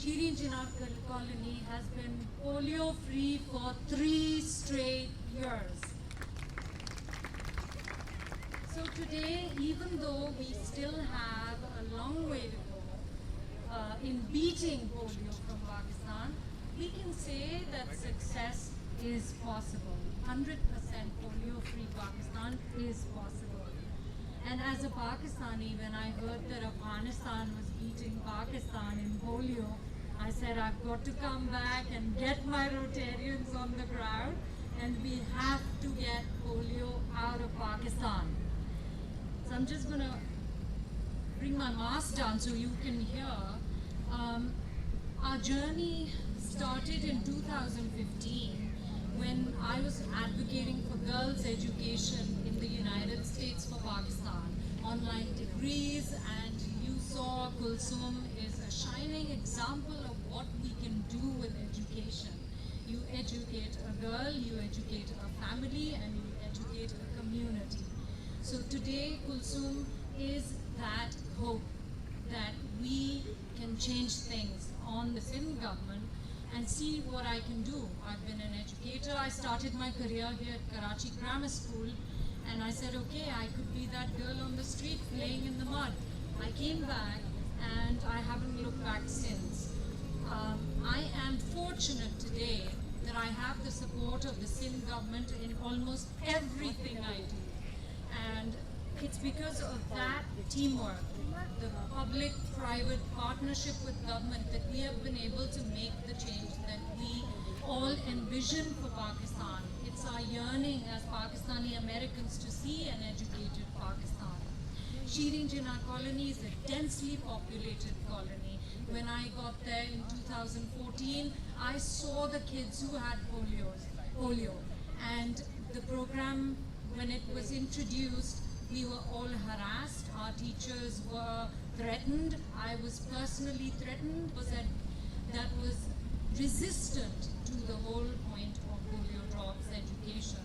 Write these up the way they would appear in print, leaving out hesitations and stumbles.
Shiri Jinnah colony has been polio free for 3 straight years. So today, even though we still have a long way to go in beating polio from Pakistan, we can say that success is possible. 100% polio free Pakistan is possible. And as a Pakistani, when I heard that Afghanistan was beating Pakistan in polio, I said I've got to come back and get my Rotarians on the ground, and we have to get polio out of Pakistan. So I'm just going to bring my mask down so you can hear. Our journey started in 2015 when I was advocating for girls' education in the United States for Pakistan, online degrees, and you saw Kulsum is a shining example of what we can do with education. You educate a girl, you educate a family, and you educate a community. So today Kulsum is that hope that we can change things on the Sindh government and see what I can do. I've been an educator. I started my career here at Karachi Grammar School, and I said, okay, I could be that girl on the street playing in the mud. I came back and I haven't looked back since. I am fortunate today that I have the support of the Sindh government in almost everything I do. And it's because of that teamwork, the public-private partnership with government, that we have been able to make the change that we all envision for Pakistan. It's our yearning as Pakistani Americans to see an educated Pakistan. Shiri Jinnah colony is a densely populated colony. When I got there in 2014, I saw the kids who had polio. And the program, when it was introduced, we were all harassed. Our teachers were threatened. I was personally threatened. That was resistant to the whole point of polio drops education.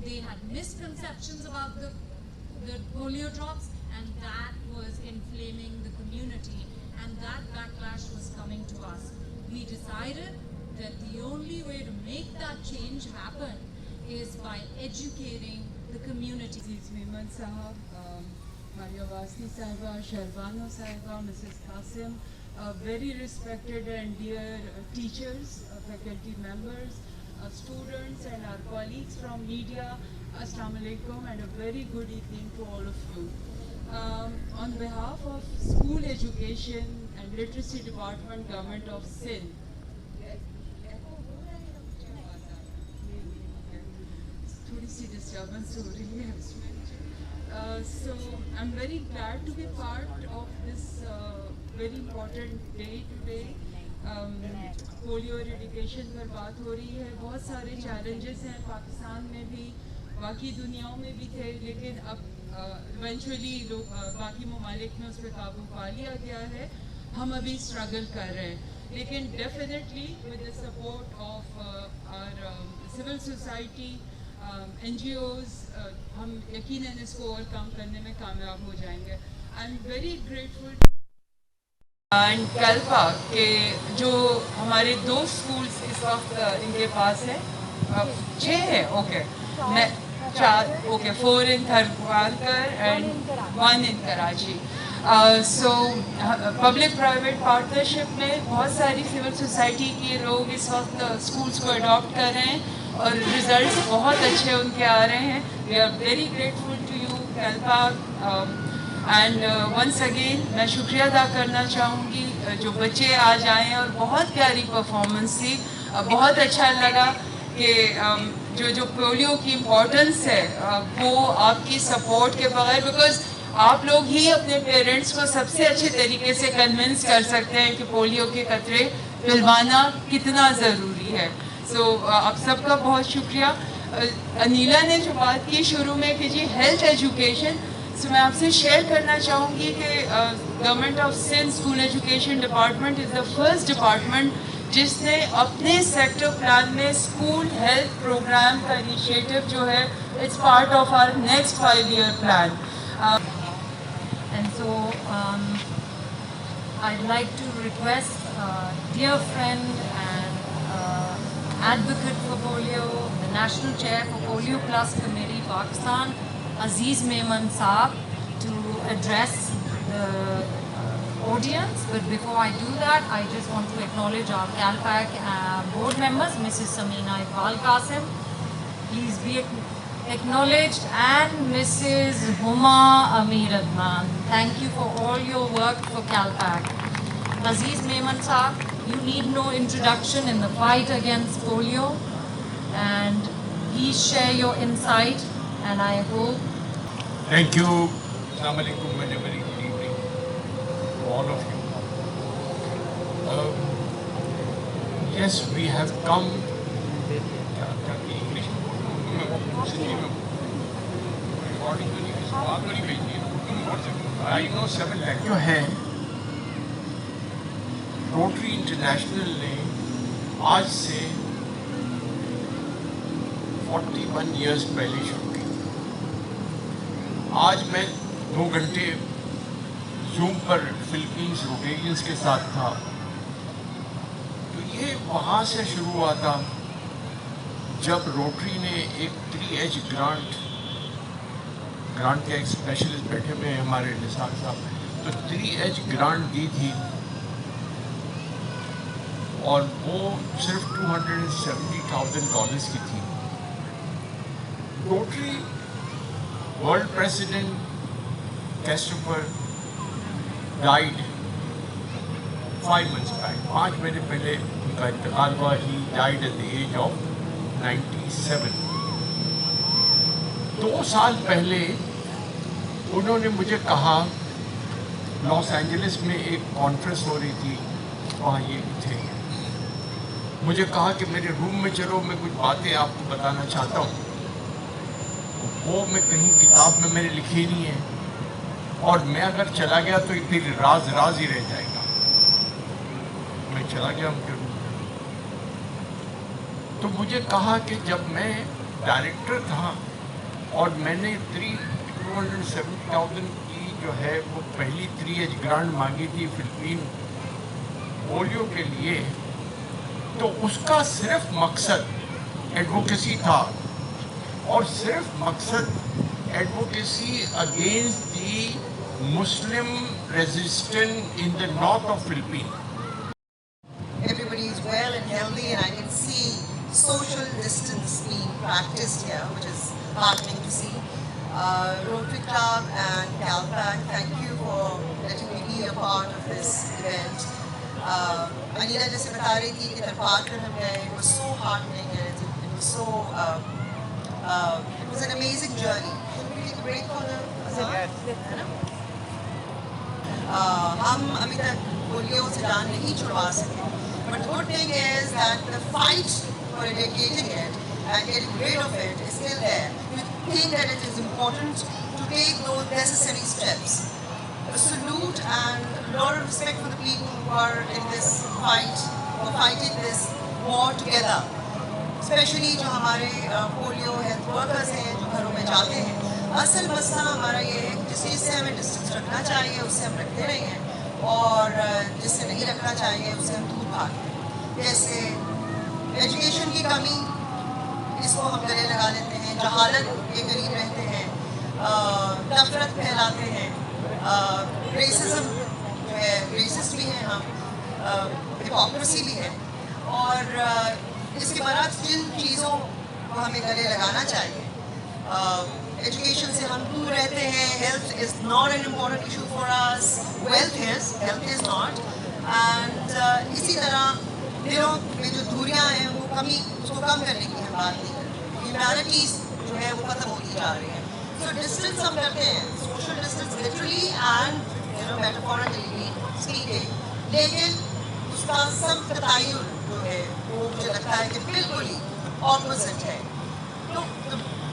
They had misconceptions about the polio drops, and that was inflaming the community, and that backlash was coming to us. We decided that the only way to make that change happen is by educating the community. Meeman Sahab, Maria Vasti Sahiba, Sharvano Sahiba, Mrs. Qasim, very respected and dear teachers, faculty members, students, and our colleagues from media, Assalamu alaikum, and a very good evening to all of you. On behalf of School Education and Literacy Department, Government of Sindh, disturbance हो रही है उसमें. So I'm very glad to be part of this very important day today. Polio eradication पर बात हो रही है. बहुत सारे चैलेंजेस हैं पाकिस्तान में भी, बाकी दुनियाओं में भी थे, लेकिन अब इवेंचुअली बाकी ममालिक में उस पर काबू पा लिया गया है. हम अभी स्ट्रगल कर रहे हैं, लेकिन definitely with the support of our civil society, NGOs, हम यकीनन इसको ओवरकम करने में कामयाब हो जाएंगे. I am very grateful and Kalpa के जो हमारे 2 स्कूल्स इस वक्त इनके पास है. 6 है, okay, 4 in Tharparkar and 1 in Karachi. So public private partnership में बहुत सारी सिविल सोसाइटी के लोग इस वक्त स्कूल्स को अडॉप्ट कर रहे हैं और रिजल्ट्स बहुत अच्छे उनके आ रहे हैं. We are very grateful to you Kalpa, and once again मैं शुक्रिया अदा करना चाहूँगी जो बच्चे आज आए हैं और बहुत प्यारी परफॉर्मेंस थी. बहुत अच्छा लगा कि जो पोलियो की इम्पोर्टेंस है वो आपकी सपोर्ट के बगैर, बिकॉज आप लोग ही अपने पेरेंट्स को सबसे अच्छे तरीके से कन्विंस कर सकते हैं कि पोलियो के खतरे पिलवाना कितना ज़रूरी है. सो आप सबका बहुत शुक्रिया. अनीला ने जो बात की शुरू में कि जी हेल्थ एजुकेशन, सो मैं आपसे शेयर करना चाहूँगी कि government of Sindh school education department is the first department जिसने अपने सेक्टर प्लान में स्कूल हेल्थ प्रोग्राम का इनिशिएटिव जो है, it's part of our next 5-year plan. And so I'd like to request dear friend and advocate for polio, the national chair for Polio Plus Committee, Pakistan, Aziz Memon Saab, to address the audience. But before I do that, I just want to acknowledge our CalPAC board members, Mrs. Samina Iqbal Qasim, please be acknowledged, and Mrs. Huma Amir Adnan. Thank you for all your work for CalPAC. Aziz Memon Saab, you need no introduction in the fight against polio, and please share your insight, and I hope. Thank you. Assalamu alaikum and a very good evening to all of you. Yes, we have come. I know 7 lakh जो है rotary international ने आज से 41 years पहले शुरू की। आज मैं 2 घंटे जूम पर फिलीपींस रोटेरियंस के साथ था, तो ये वहाँ से शुरू हुआ था जब रोटरी ने एक 3H ग्रांट के एक स्पेशलिस्ट बैठे हुए हैं हमारे निसार साहब, तो 3H ग्रांट दी थी और वो सिर्फ $270,000 की थी। Rotary world president Christopher died 5 months back, 5 महीने पहले उनका इंतकाल हुआ। He died at the age of 97। 2 साल पहले उन्होंने मुझे कहा, लॉस एंजलिस में एक कॉन्फ्रेंस हो रही थी, वहाँ ये थे, मुझे कहा कि मेरे रूम में चलो, मैं कुछ बातें आपको बताना चाहता हूँ। वो मैं कहीं किताब में मैंने लिखी नहीं है, और मैं अगर चला गया तो फिर राज ही रह जाएगा। मैं चला गया उनके रूम में, तो मुझे कहा कि जब मैं डायरेक्टर था और मैंने 270,000 की जो है वो पहली 3H ग्रांट मांगी थी फिलीपीन पोलियो के लिए, तो उसका सिर्फ मकसद एडवोकेसी था, और सिर्फ मकसद advocacy against the Muslim resistance in the north of Philippine. Everybody is well and healthy, and I can see social distance being practiced here, which is heartening to see. Rotary Club and CalPAC, thank you for letting me be a part of this event. Anila जैसे बता रही थी कि तरपात में हम गए, it was so heartening and it was so it was an amazing journey. Should we take a break for the azan? हम अभी तक पोलियो से जान नहीं छुड़वा सके, but the good thing is that the fight for eradicating it and getting rid of it is still there. We think that it is important to take those necessary steps. A salute and a lot of respect for the people who are in this fight, who are fighting this war together. Especially जो हमारे polio health workers हैं, जो घरों में जाते हैं। असल मसला हमारा ये है कि जिस चीज़ से हमें डिस्टेंस रखना चाहिए उससे हम रखते नहीं हैं, और जिससे नहीं रखना चाहिए उससे हम दूर भागते हैं। जैसे एजुकेशन की कमी, इसको हम गले लगा लेते हैं, जहालत के करीब रहते हैं, नफरत फैलाते हैं, रेसिज्म जो है, रेसिस्ट भी हैं हम, हिपोक्रेसी भी है, और इसके बरक्स जिन चीज़ों को हमें गले लगाना चाहिए। एजुकेशन से हम दूर रहते हैं, health is not an important issue for us, wealth is not, and इसी तरह दिलों में जो दूरियां हैं वो कमी, उसको कम करने की हम बात नहीं करते। ह्यूमैनिटीज़ जो है वो ख़त्म होती जा रही है। सो डिस्टेंस हम करते हैं, social distance literally and metaphorically speaking, लेकिन उसका सब तयन जो है वो मुझे लगता है कि बिल्कुल ही ऑपोजिट है। तो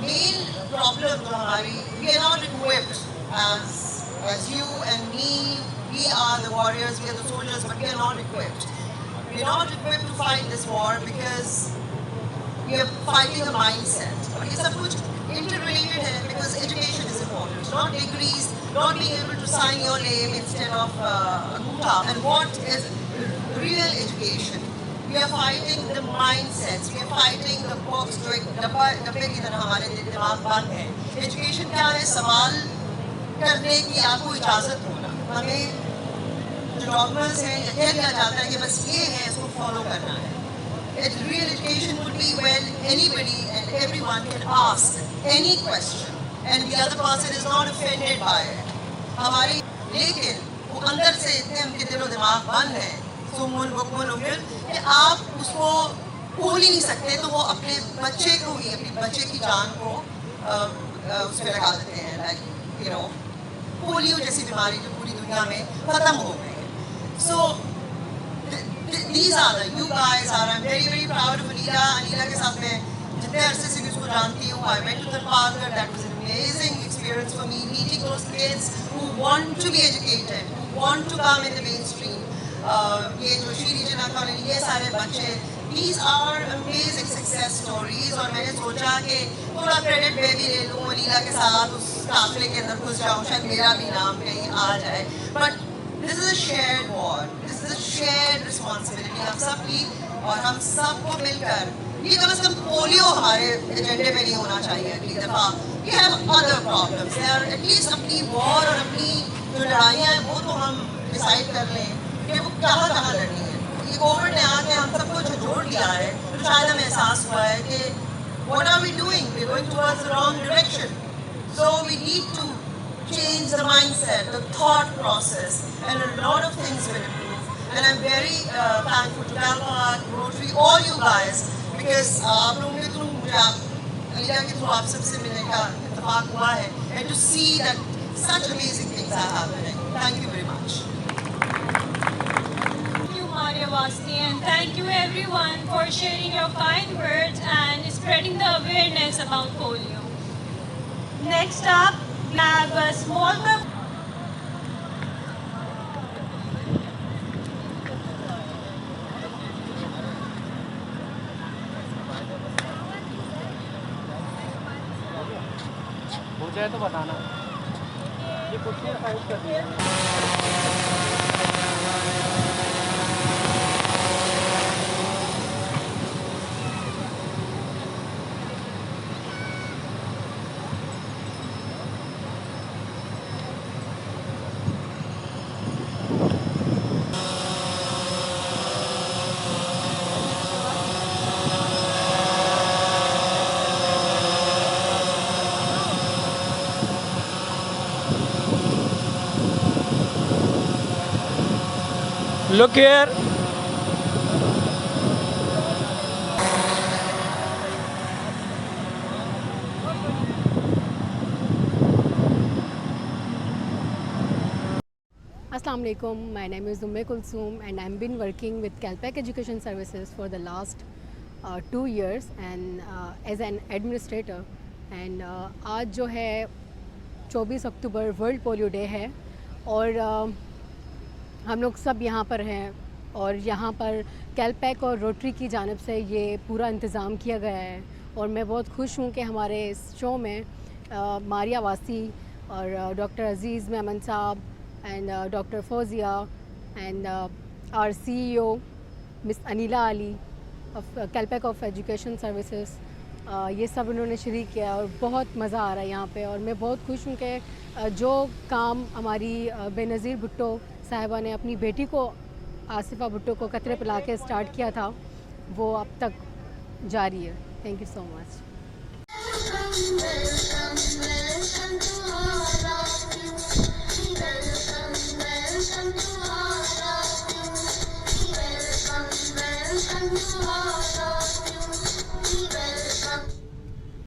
मेन प्रॉब्लम जो हमारी, we are not equipped as you and me, we are the warriors, we are the soldiers, but we are not equipped. We are not equipped to fight this war because we are fighting a mindset. और ये सब कुछ interrelated है, because education is important, not degrees, not being able to sign your name instead of Anguta. And what is real education? We are fighting the mindsets, we are fighting the box जो एक डब्बे की तरह हमारे दिमाग बंद है. Education क्या है? सवाल करने की आपको इजाज़त होना. हमें जो डॉक्टर्स हैं या कह दिया जाता है कि बस ये है, इसको फॉलो करना है. Real education would be when anybody and everyone can ask any question and the other person is not offended by it. हमारी लेकिन वो अंदर से इतने उनके दिलो दिमाग बंद है, सुमुल बुकमुल उंगल, कि आप उसको खोल ही नहीं सकते, तो वो अपने बच्चे को ही, अपनी बच्चे की जान को उस पर लगा देते हैं. लाइक यू नो पोलियो जैसी बीमारी जो पूरी दुनिया में ख़त्म हो गई है. सो these are the, you guys are, I'm very very proud of Anila के साथ मैं जितने अरसे से भी उसको जानती हूँ. I went to the park, that was an amazing experience for me, meeting those kids who want to be educated, who want to come in the mainstream. ये जो श्री रीजना कॉलोनी, ये सारे बच्चे, these are amazing success stories. और मैंने सोचा कि थोड़ा क्रेडिट मैं भी ले लूँ अनीला के साथ, उस काफिले के अंदर घुस जाऊँ, शायद मेरा भी नाम कहीं आ जाए. But this is a shared war, this is a shared responsibility हम सब की, और हम सबको मिलकर, ये कम से कम पोलियो हमारे एजेंडे में नहीं होना चाहिए अगली दफ़ा. We have other problems, they are at least अपनी वॉर और अपनी जो लड़ाइयाँ हैं वो तो हम डिसाइड कर लें कि वो कहाँ कहाँ लड़नी है. ये कोविड ने आके हम सबको झोड़ दिया है, तो शायद हमें एहसास हुआ है कि what are we doing? We're going towards the wrong direction. So we need to change the mindset, the thought process, and a lot of things will improve. And I'm very thankful to Calpart, Rotary, all you guys, because आप लोगों के through मुझे अनीला के through आप सबसे मिलने का इत्तेफाक हुआ है, and to see that such amazing things are happening. Thank you very much. Thank you, Maria Vasti, and thank you everyone for sharing your kind words and spreading the awareness about polio. Next up, we have a small group. हो जाए तो बताना. ये कुर्सी side कर दी. Look here. Assalamu alaikum. My name is Umme Kulsoom and I've been working with Calpac Education Services for the last 2 years and as an administrator. And आज जो है 24 अक्टूबर वर्ल्ड पोलियो डे है और हम लोग सब यहाँ पर हैं और यहाँ पर कैलपैक और रोटरी की जानिब से ये पूरा इंतज़ाम किया गया है. और मैं बहुत खुश हूँ कि हमारे इस शो में मारिया वासी और doctor Aziz Memon sahab and doctor Fauzia and our CEO miss Aneela Ali of कैलपैक ऑफ एजुकेशन सर्विसेज, ये सब उन्होंने शरीक किया और बहुत मज़ा आ रहा है यहाँ पे. और मैं बहुत खुश हूँ कि जो काम हमारी बेनज़ीर भुट्टो साहिबा ने अपनी बेटी को आसिफा भुट्टो को कतरे पिला के स्टार्ट किया था वो अब तक जारी है. Thank you so much. Welcome to